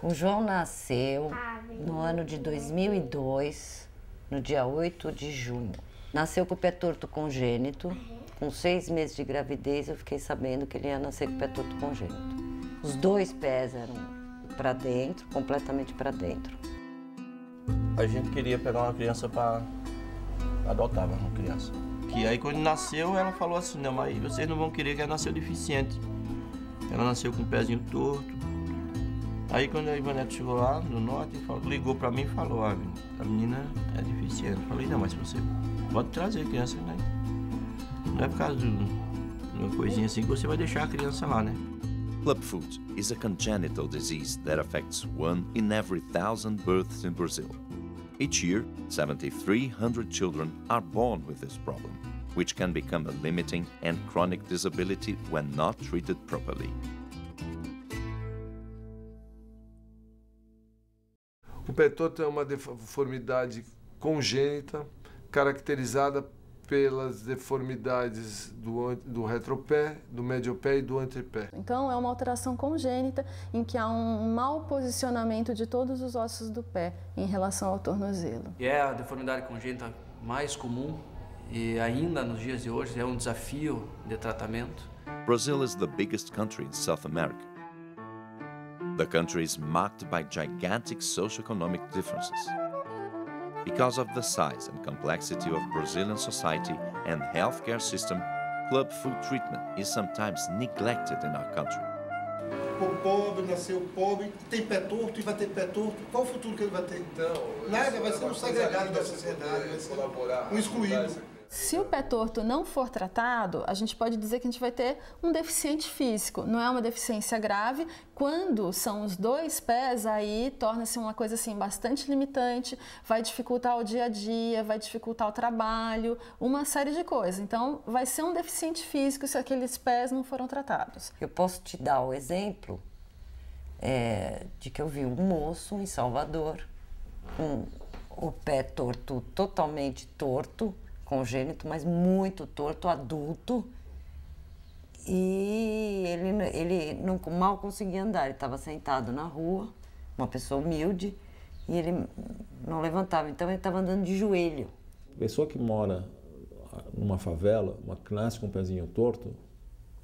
O João nasceu no ano de 2002, no dia 8 de junho. Nasceu com o pé torto congênito. Com 6 meses de gravidez, eu fiquei sabendo que ele ia nascer com o pé torto congênito. Os 2 pés eram para dentro, completamente para dentro. A gente queria pegar uma criança para adotar, uma criança. Que aí quando nasceu, ela falou assim, não, mas vocês não vão querer que ela nasceu deficiente. Ela nasceu com o pezinho torto. Aí quando a Ivanete chegou lá no norte, ligou para mim e falou, a menina é deficiente. Eu falei, não, mas você pode trazer a criança, né? Não é por causa de uma coisinha assim que você vai deixar a criança lá, né? Clubfoot is a congenital disease that affects 1 in every 1,000 births in Brazil. Each year, 7,300 children are born with this problem, which can become a limiting and chronic disability when not treated properly. O pé torto é uma deformidade congênita, caracterizada pelas deformidades do retropé, do mediopé e do antepé. Então é uma alteração congênita em que há um mau posicionamento de todos os ossos do pé em relação ao tornozelo. E é a deformidade congênita mais comum e ainda nos dias de hoje é um desafio de tratamento. Brazil is the biggest country in South America. The country is marked by gigantic socioeconomic differences. Because of the size and complexity of Brazilian society and healthcare system, clubfoot treatment is sometimes neglected in our country. O pobre nasceu pobre, tem pé torto e vai ter pé torto. Qual o futuro que ele vai ter? Então, nada, vai ser um segregado da sociedade, vai ser um excluído. Se o pé torto não for tratado, a gente pode dizer que a gente vai ter um deficiente físico. Não é uma deficiência grave. Quando são os 2 pés, aí torna-se uma coisa assim bastante limitante, vai dificultar o dia a dia, vai dificultar o trabalho, uma série de coisas. Então, vai ser um deficiente físico se aqueles pés não foram tratados. Eu posso te dar o exemplo de que eu vi um moço em Salvador com o pé torto, totalmente torto, congênito, mas muito torto, adulto, e ele não, mal conseguia andar, ele estava sentado na rua, uma pessoa humilde, e ele não levantava, então ele estava andando de joelho. A pessoa que mora numa favela, que nasce com o pezinho torto,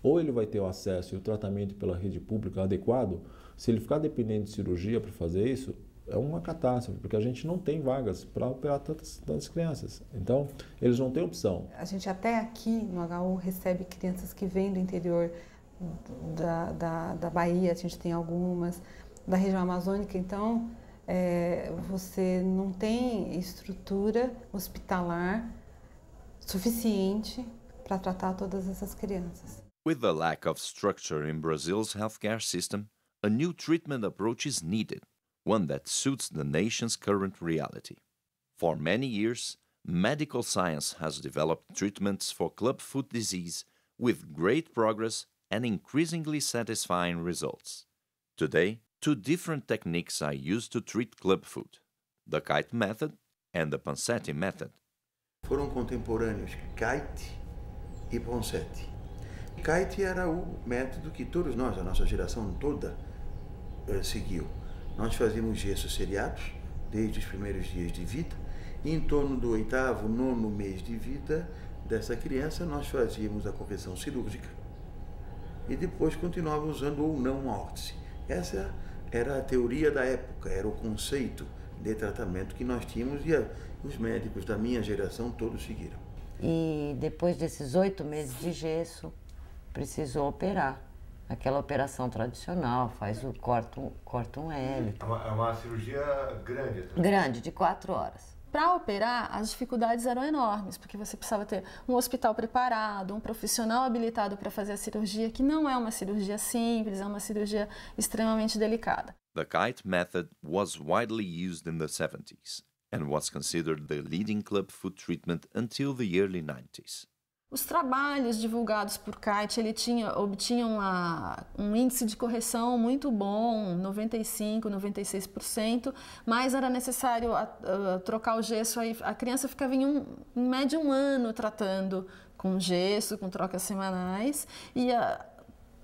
ou ele vai ter o acesso e o tratamento pela rede pública adequado, se ele ficar dependendo de cirurgia para fazer isso, é uma catástrofe, porque a gente não tem vagas para operar tantas crianças. Então, eles não têm opção. A gente até aqui no HU recebe crianças que vêm do interior da Bahia, a gente tem algumas, da região amazônica, então você não tem estrutura hospitalar suficiente para tratar todas essas crianças. With the lack of structure in Brazil's healthcare system, a new treatment approach is needed. One that suits the nation's current reality. For many years, medical science has developed treatments for clubfoot disease with great progress and increasingly satisfying results. Today, 2 different techniques are used to treat clubfoot: the kite method and the Ponseti method. Foram contemporâneos kite e Ponseti. Kite era o método que todos nós, a nossa geração toda, seguiu. Nós fazíamos gessos seriados desde os primeiros dias de vida e em torno do 8º, 9º mês de vida dessa criança nós fazíamos a correção cirúrgica e depois continuávamos usando ou não a órtese. Essa era a teoria da época, era o conceito de tratamento que nós tínhamos e os médicos da minha geração todos seguiram. E depois desses 8 meses de gesso, precisou operar. Aquela operação tradicional, corta um L. É uma cirurgia grande? Grande, de 4 horas. Para operar, as dificuldades eram enormes, porque você precisava ter um hospital preparado, um profissional habilitado para fazer a cirurgia, que não é uma cirurgia simples, é uma cirurgia extremamente delicada. The kite method was widely used in the 70s and was considered the leading clubfoot treatment until the early 90s. Os trabalhos divulgados por Kite, obtinham um índice de correção muito bom, 95%, 96%, mas era necessário trocar o gesso, aí a criança ficava em média 1 ano tratando com gesso, com trocas semanais, e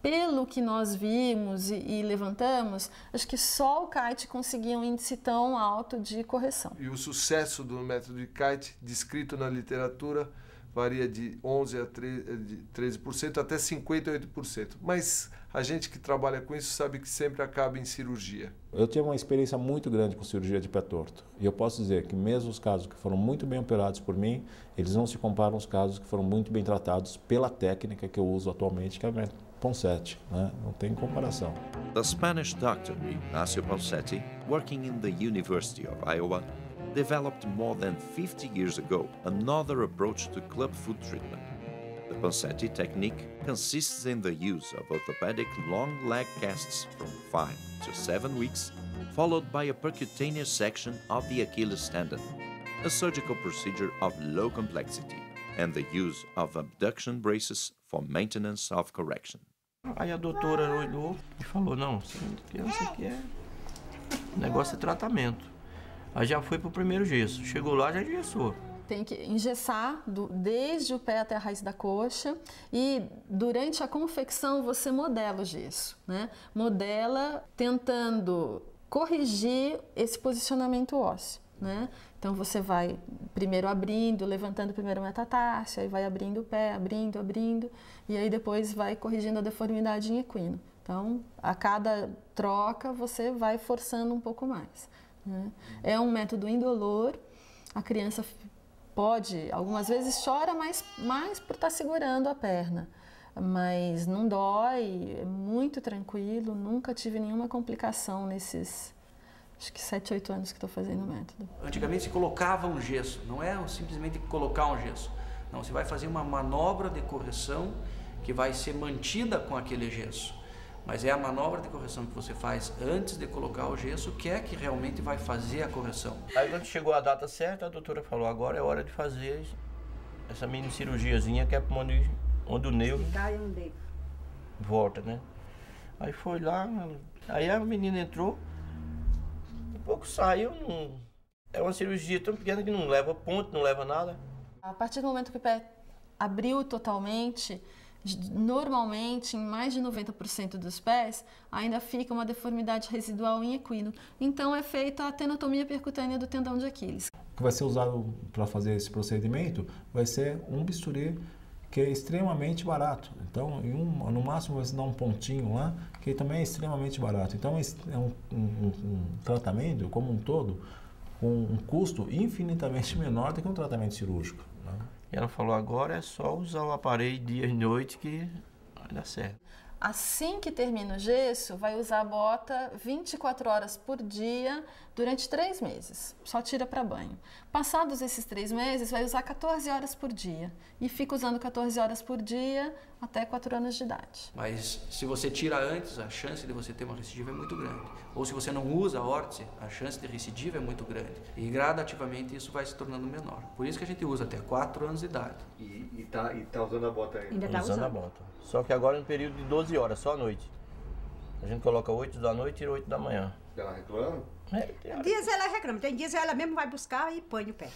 pelo que nós vimos e levantamos, acho que só o kite conseguia um índice tão alto de correção. E o sucesso do método de kite, descrito na literatura, varia de 11% a 13% até 58%. Mas a gente que trabalha com isso sabe que sempre acaba em cirurgia. Eu tive uma experiência muito grande com cirurgia de pé torto. E eu posso dizer que mesmo os casos que foram muito bem operados por mim, eles não se comparam aos casos que foram muito bem tratados pela técnica que eu uso atualmente, que é a Ponseti, né? Não tem comparação. The Spanish doctor Ignacio Ponseti, working in the University of Iowa, developed more than 50 years ago another approach to club foot treatment. The Ponseti technique consists in the use of orthopedic long leg casts from 5 to 7 weeks, followed by a percutaneous section of the Achilles tendon, a surgical procedure of low complexity, and the use of abduction braces for maintenance of correction. Aí a doutora olhou e falou, não, isso aqui é... O negócio é tratamento. Aí já foi pro primeiro gesso. Chegou lá, já engessou. Tem que engessar desde o pé até a raiz da coxa e durante a confecção você modela o gesso, né? Modela tentando corrigir esse posicionamento ósseo, né? Então você vai primeiro abrindo, levantando primeiro o metatarso, aí vai abrindo o pé, abrindo, e aí depois vai corrigindo a deformidade em equino. Então, a cada troca você vai forçando um pouco mais, né? É um método indolor, a criança pode, algumas vezes chora mais por estar segurando a perna, mas não dói, é muito tranquilo, nunca tive nenhuma complicação nesses, acho que 7, 8 anos que estou fazendo o método. Antigamente se colocava um gesso, não é simplesmente colocar um gesso, não, você vai fazer uma manobra de correção que vai ser mantida com aquele gesso. Mas é a manobra de correção que você faz antes de colocar o gesso que é que realmente vai fazer a correção. Aí quando chegou a data certa, a doutora falou, agora é hora de fazer essa mini cirurgiazinha que é onde o nervo volta, né? Aí foi lá, aí a menina entrou, e pouco saiu, é uma cirurgia tão pequena que não leva ponto, não leva nada. A partir do momento que o pé abriu totalmente, normalmente, em mais de 90% dos pés, ainda fica uma deformidade residual em equino. Então, é feita a tenotomia percutânea do tendão de Aquiles. O que vai ser usado para fazer esse procedimento vai ser um bisturi que é extremamente barato. Então, no máximo, vai se dar um pontinho lá, que também é extremamente barato. Então, é um tratamento, como um todo, com um custo infinitamente menor do que um tratamento cirúrgico, né? E ela falou, agora é só usar o aparelho dia e noite que vai dar certo. Assim que termina o gesso, vai usar a bota 24 horas por dia durante 3 meses. Só tira para banho. Passados esses 3 meses, vai usar 14 horas por dia. E fica usando 14 horas por dia até 4 anos de idade. Mas se você tira antes, a chance de você ter uma recidiva é muito grande. Ou se você não usa a órtese, a chance de recidiva é muito grande. E gradativamente isso vai se tornando menor. Por isso que a gente usa até 4 anos de idade. E tá usando a bota ainda? Ainda tá usando a bota. Só que agora no período de 12 horas, só à noite. A gente coloca 8 da noite e tira 8 da manhã. Ela reclama? Dias ela reclama, tem dias ela mesmo vai buscar e põe o pé.